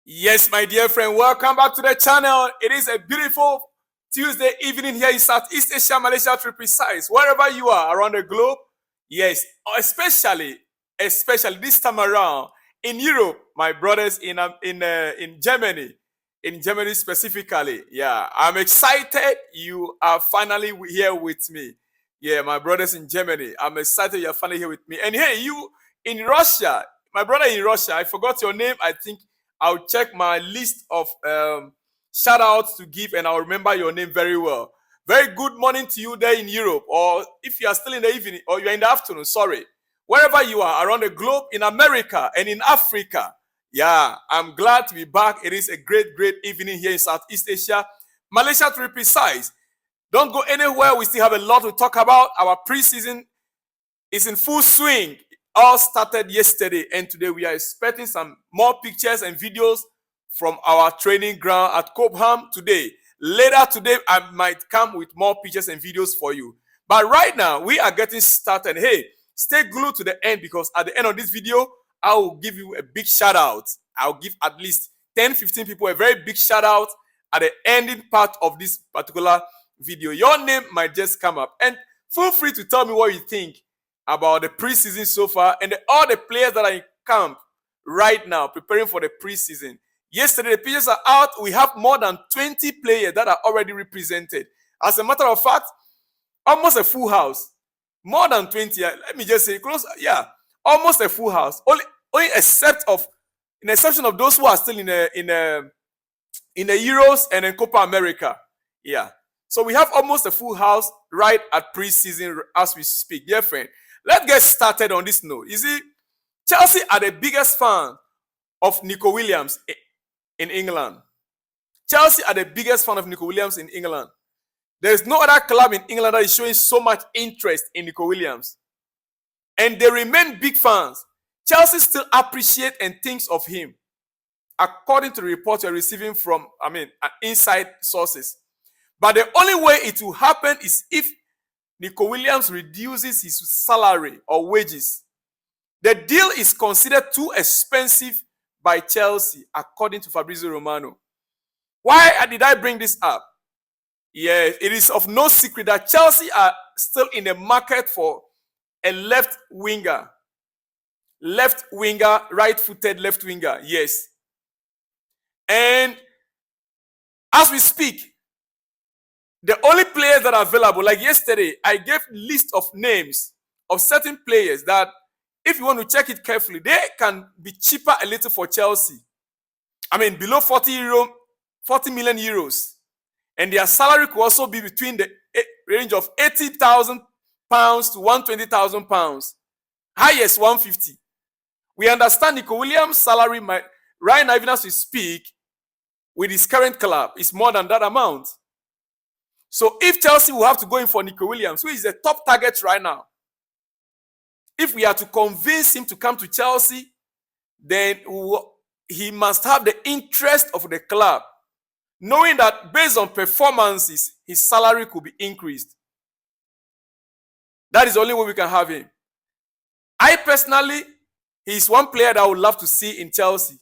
Yes, my dear friend, welcome back to the channel. It is a beautiful Tuesday evening here in Southeast Asia, Malaysia to be precise. Wherever you are around the globe, yes, especially this time around in Europe, my brothers in Germany specifically. Yeah, I'm excited you are finally here with me. Yeah, my brothers in Germany, I'm excited you're finally here with me. And hey, you in Russia, my brother in Russia, I forgot your name. I think I'll check my list of shout outs to give and I'll remember your name very well. Very good morning to you there in Europe, or if you are still in the evening or you're in the afternoon, sorry. Wherever you are around the globe, in America and in Africa. Yeah, I'm glad to be back. It is a great evening here in Southeast Asia. Malaysia to be precise. Don't go anywhere. We still have a lot to talk about. Our preseason is in full swing. All started yesterday, and today we are expecting some more pictures and videos from our training ground at Cobham today. Later today, I might come with more pictures and videos for you. But right now, we are getting started. Hey, stay glued to the end, because at the end of this video, I will give you a big shout out. I'll give at least 10-15 people a very big shout out at the ending part of this particular video. Your name might just come up, and feel free to tell me what you think about the preseason so far and all the players that are in camp right now preparing for the preseason. Yesterday, the pictures are out. We have more than 20 players that are already represented. As a matter of fact, almost a full house. More than 20. Let me just say close. Yeah, almost a full house. Only in exception of those who are still in the Euros and in Copa America. Yeah. So we have almost a full house right at preseason as we speak. Dear friend, let's get started on this note. You see, Chelsea are the biggest fan of Nico Williams in England. Chelsea are the biggest fan of Nico Williams in England. There is no other club in England that is showing so much interest in Nico Williams. And they remain big fans. Chelsea still appreciate and thinks of him, according to the reports we're receiving from, inside sources. But the only way it will happen is if Nico Williams reduces his salary or wages. The deal is considered too expensive by Chelsea, according to Fabrizio Romano. Why did I bring this up? Yeah, it is of no secret that Chelsea are still in the market for a left winger, right-footed left winger, yes. And as we speak, the only players that are available, like yesterday, I gave a list of names of certain players that, if you want to check it carefully, they can be cheaper a little for Chelsea. Below 40 million euros. And their salary could also be between the range of 80,000 pounds to 120,000 pounds. Highest 150. We understand Nico Williams' salary right now, even as we speak, with his current club, is more than that amount. So if Chelsea will have to go in for Nico Williams, who is the top target right now, if we are to convince him to come to Chelsea, then he must have the interest of the club, knowing that based on performances, his salary could be increased. That is the only way we can have him. I personally, he's one player that I would love to see in Chelsea.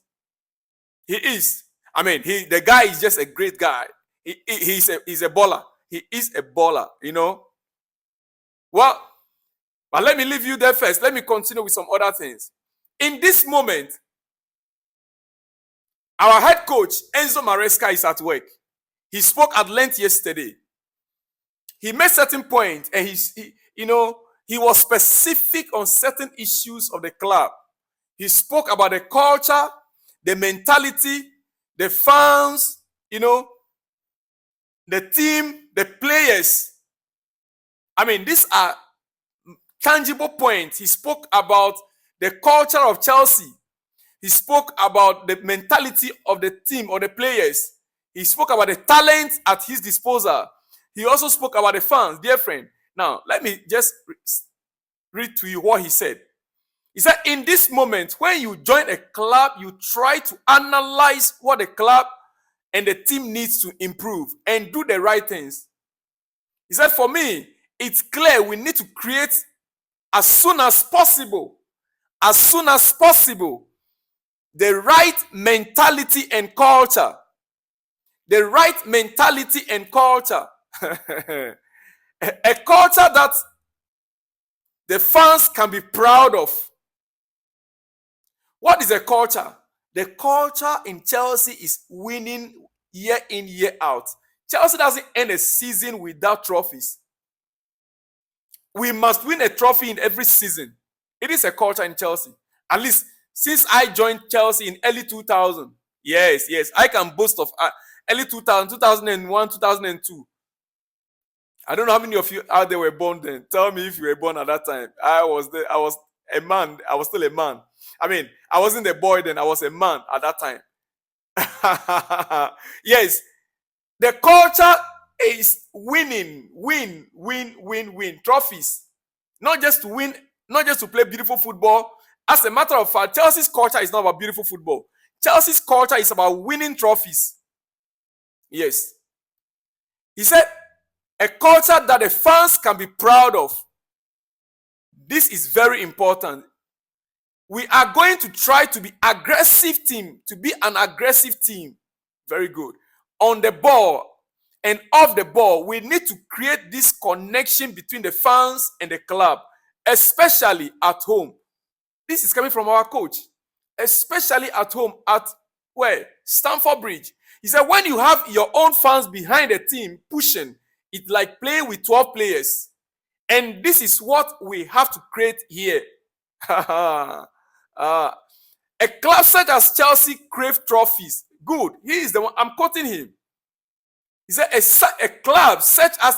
He is. The guy is just a great guy. He's a baller. He is a baller, Well, but let me leave you there first. Let me continue with some other things. In this moment, our head coach, Enzo Maresca, is at work. He spoke at length yesterday. He made certain points, and he was specific on certain issues of the club. He spoke about the culture, the mentality, the fans, the team, the players. These are tangible points. He spoke about the culture of Chelsea. He spoke about the mentality of the team or the players. He spoke about the talent at his disposal. He also spoke about the fans, dear friend. Now, let me just read to you what he said. He said, in this moment, when you join a club, you try to analyze what the club and the team needs to improve and do the right things. He said, for me, it's clear we need to create as soon as possible the right mentality and culture. The right mentality and culture. A culture that the fans can be proud of. What is a culture? The culture in Chelsea is winning year in, year out. Chelsea doesn't end a season without trophies. We must win a trophy in every season. It is a culture in Chelsea. At least since I joined Chelsea in early 2000. Yes, I can boast of early 2000, 2001, 2002. I don't know how many of you out there were born then. Tell me if you were born at that time. I was a man. I was still a man. I mean, I wasn't a boy then. I was a man at that time. Yes, the culture is winning, win trophies. Not just to win, not just to play beautiful football. As a matter of fact, Chelsea's culture is not about beautiful football. Chelsea's culture is about winning trophies. Yes. He said, a culture that the fans can be proud of. This is very important. We are going to try to be aggressive team, to be an aggressive team. Very good. On the ball and off the ball, we need to create this connection between the fans and the club, especially at home. This is coming from our coach. Especially at home, at where? Stamford Bridge. He said, when you have your own fans behind the team pushing, it's like playing with 12 players. And this is what we have to create here. A club such as Chelsea crave trophies. Good. He is the one. I'm quoting him. He said, a club such as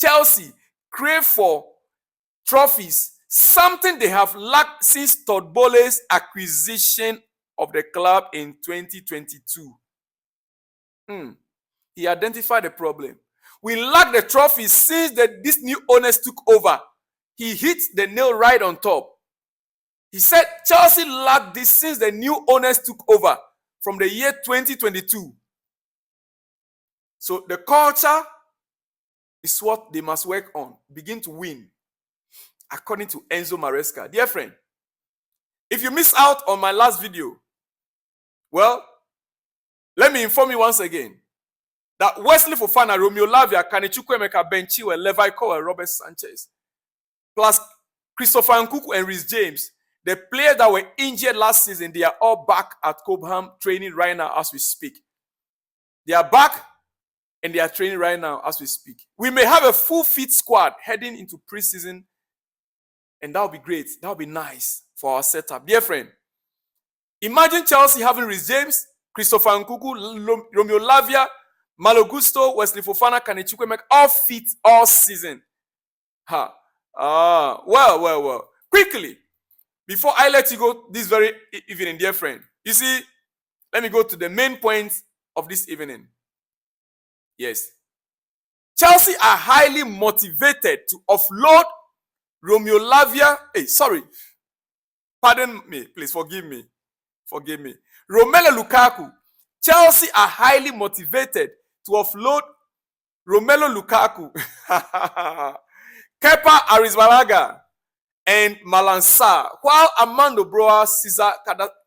Chelsea crave for trophies. Something they have lacked since Todd Bowley's acquisition of the club in 2022. He identified the problem. We lack the trophies since these new owners took over. He hit the nail right on top. He said Chelsea lacked this since the new owners took over from the year 2022. So the culture is what they must work on. Begin to win. According to Enzo Maresca. Dear friend, if you missed out on my last video, well, let me inform you once again that Wesley Fofana, Romeo Lavia, Kane Chukwuemeka, Ben Chilwell, Levi Cole, Robert Sanchez, plus Christopher Nkunku and Reece James, the players that were injured last season, they are all back at Cobham training right now as we speak. They are back and they are training right now as we speak. We may have a full fit squad heading into preseason, and that will be great. That will be nice for our setup. Dear friend, imagine Chelsea having Reece James, Christopher Nkunku, Romeo Lavia, Malo Gusto, Wesley Fofana, Kane Chukwuemeka, all fit all season. Well. Quickly, before I let you go this very evening, dear friend, you see, let me go to the main point of this evening. Yes. Chelsea are highly motivated to offload Romeo Lavia. Pardon me, please, forgive me. Romelu Lukaku. Chelsea are highly motivated to offload Romelu Lukaku, Kepa Arrizabalaga, and Malang Sarr, while Armando Broja, Cesar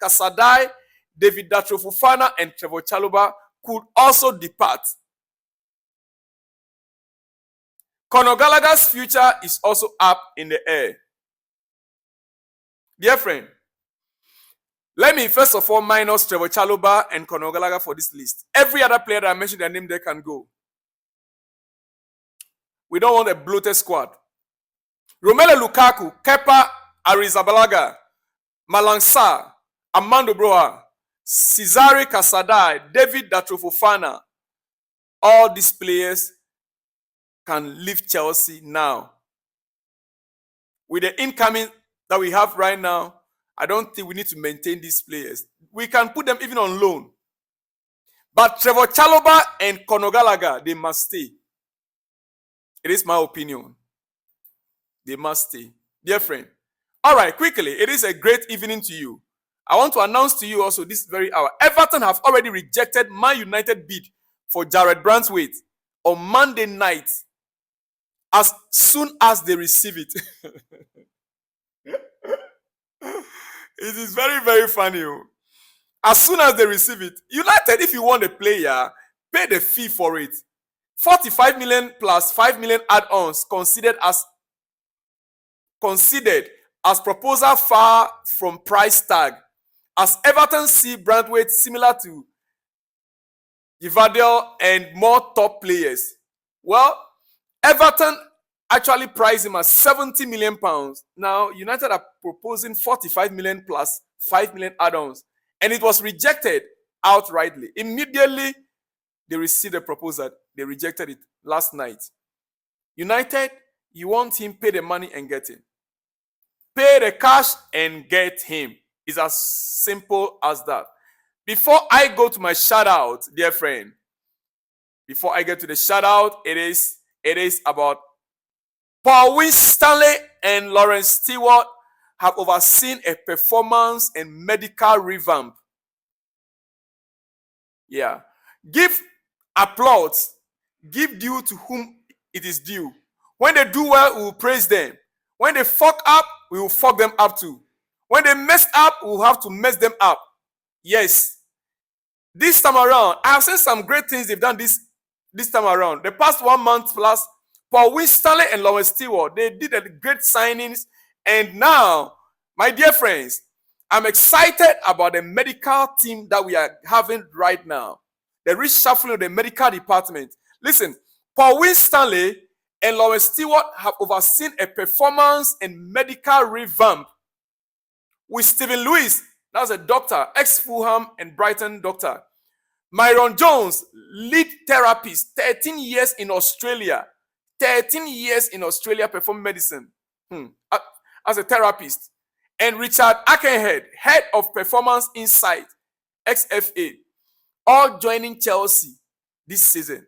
Casadei, David Fofana, and Trevor Chalobah could also depart. Conor Gallagher's future is also up in the air. Dear friend, let me first of all minus Trevor Chalobah and Conor Gallagher for this list. Every other player that I mentioned their name, they can go. We don't want a bloated squad. Romelu Lukaku, Kepa Arrizabalaga, Malang Sarr, Armando Broja, Cesare Casadei, David Fofana, all these players can leave Chelsea now. With the incoming that we have right now, I don't think we need to maintain these players. We can put them even on loan. But Trevor Chalobah and Conor Gallagher, they must stay. It is my opinion. They must stay. Dear friend. All right, quickly. It is a great evening to you. I want to announce to you also this very hour. Everton have already rejected Man United bid for Jared Brantwaite on Monday night as soon as they receive it. It is very, very funny. As soon as they receive it, United, if you want a player, pay the fee for it. 45 million plus 5 million add-ons considered as proposal far from price tag. As Everton see Brandweight similar to Gvardiol and more top players. Well, Everton actually priced him at 70 million pounds. Now, United are proposing 45 million plus 5 million add-ons. And it was rejected outrightly. Immediately, they received a proposal. They rejected it last night. United, you want him, pay the money and get him. Pay the cash and get him. It's as simple as that. Before I go to my shout out, dear friend, before I get to the shout out, it is about Paul Winstanley and Lawrence Stewart have overseen a performance and medical revamp. Yeah. Give applause. Give due to whom it is due. When they do well, we will praise them. When they fuck up, we will fuck them up too. When they mess up, we will have to mess them up. Yes. This time around, I have seen some great things they've done this time around. The past 1 month plus, Paul Winstanley and Lawrence Stewart, they did a great signings. And now, my dear friends, I'm excited about the medical team that we are having right now. The reshuffling of the medical department. Listen, Paul Winstanley and Lawrence Stewart have overseen a performance and medical revamp with Stephen Lewis, that's a doctor, ex-Fulham and Brighton doctor. Myron Jones, lead therapist, 13 years in Australia. 13 years in Australia performing medicine as a therapist. And Richard Akenhead, head of performance insight, XFA, all joining Chelsea this season.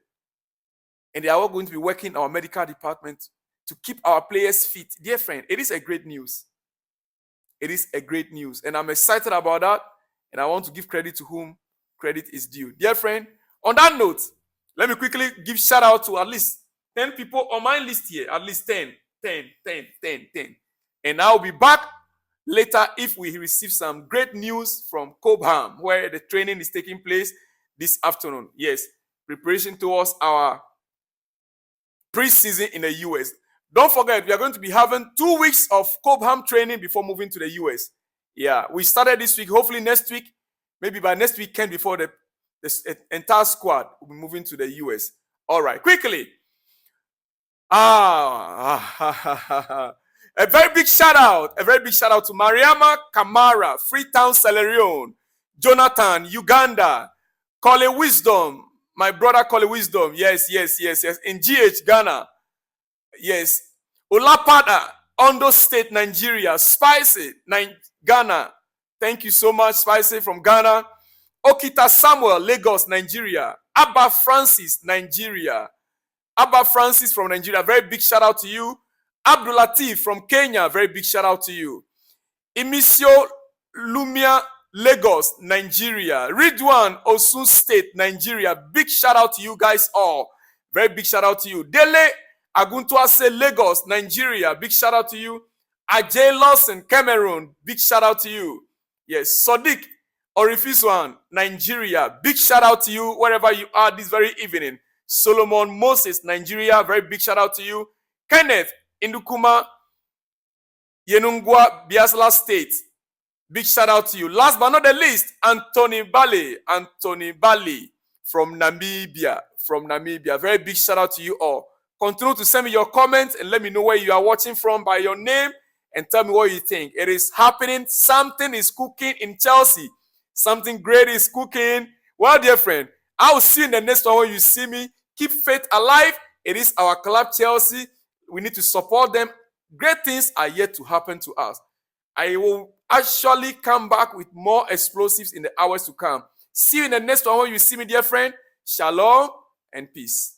And they are all going to be working in our medical department to keep our players fit. Dear friend, it is a great news. It is a great news. And I'm excited about that. And I want to give credit to whom credit is due. Dear friend, on that note, let me quickly give shout out to at least 10 people on my list here. At least 10. And I'll be back later if we receive some great news from Cobham, where the training is taking place this afternoon. Yes, preparation towards our preseason in the US. Don't forget, we are going to be having 2 weeks of Cobham training before moving to the US. Yeah, we started this week. Hopefully next week, maybe by next weekend before the entire squad will be moving to the US. All right, quickly. A very big shout out to Mariama Kamara, Freetown Celerion, Jonathan, Uganda, Kole Wisdom, my brother Kole Wisdom, yes, in GH, Ghana, yes, Olapada, Ondo State, Nigeria, Spicy, Ghana, thank you so much, Spicy from Ghana, Okita Samuel, Lagos, Nigeria, Abba Francis, Nigeria, Abba Francis from Nigeria, very big shout out to you. Abdul Latif from Kenya, very big shout out to you. Imisio Lumia, Lagos, Nigeria. Ridwan, Osun State, Nigeria. Big shout out to you guys all. Very big shout out to you. Dele Aguntuase, Lagos, Nigeria. Big shout out to you. Ajay Lawson, Cameroon. Big shout out to you. Yes, Sadiq Orifiswan, Nigeria. Big shout out to you wherever you are this very evening. Solomon Moses, Nigeria. Very big shout out to you. Kenneth Indukuma, Yenungwa, Biasla State. Big shout out to you. Last but not the least, Anthony Bali from Namibia. Very big shout out to you all. Continue to send me your comments and let me know where you are watching from by your name and tell me what you think. It is happening. Something is cooking in Chelsea. Something great is cooking. Well, dear friend, I will see you in the next one when you see me. Keep faith alive. It is our club, Chelsea. We need to support them. Great things are yet to happen to us. I will actually come back with more explosives in the hours to come. See you in the next one when you see me, dear friend. Shalom and peace.